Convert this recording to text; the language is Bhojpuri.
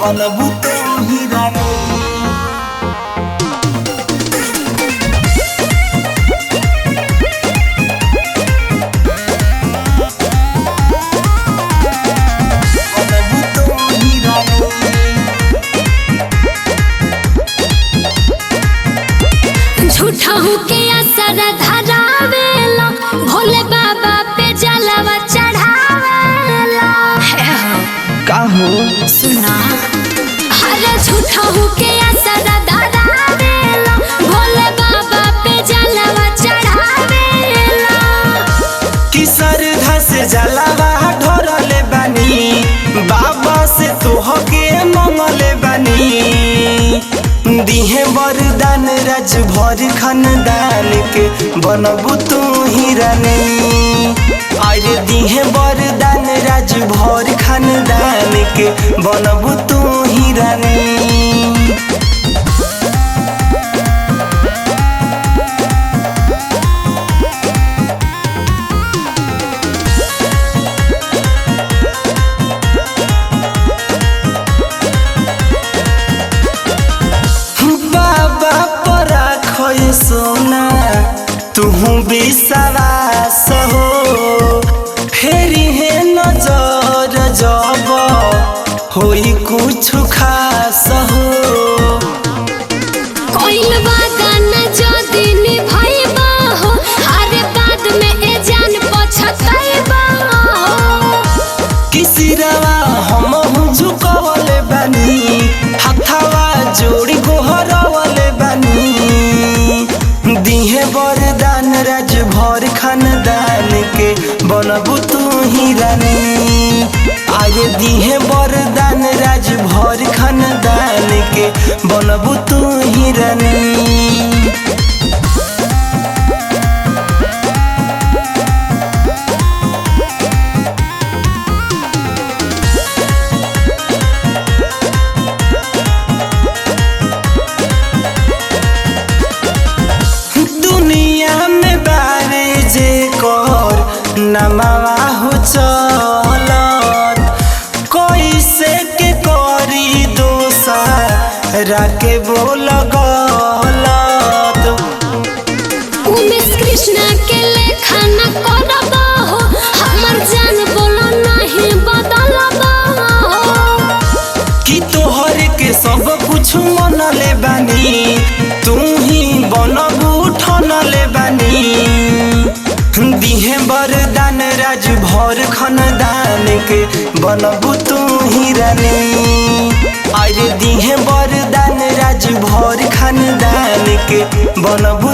बनबू तू ही रानी। झूठा हूँ के असर धरावेला, भोले बाबा पे जलवा चढ़ावेला। का हो सुना अरे झूठा हूँ के असर धरावेला, भोले बाबा पे जलवा चढ़ावेला। कि श्रद्धा से जलवा ढोरले बानी, बाबा से तोहके मंगले बानी। दिहे वरदान राज भर खानदान के बनबू तू ही रानी। अरे दिहे वरदान राज भर खानदान के बनबू तू ही रानी। सोना तुहू विश्वास हो, फेरी है नजर जब होई कुछ खास हो। कोइल वादा न जो दिन भइबा हो, अरे बाद में ए जान पछताइबा हो। किसी रवा हम झुकवले बानी, हथवा जोड़ी गोहरवले बानी। दिहे वरदान राज भर खानदान के बनबू तू ही रानी। आगे दिहे वरदान राज भर खानदान के बनबू तू ही रानी। नमवा हो चलत कैसे के करी दोसरा के बोल गलत। उमेश कृष्ण के लेखा न करबा हो, हमर जान बोलो नहीं बदलबा हो। कि तोहर के सब कुछ मनले बानी, तू ही बनबू ठनले बानी। दिहे वरदान राज भर खानदान के बनबू तू ही रानी। अरे दिहे वरदान राज भर खानदान के बनबू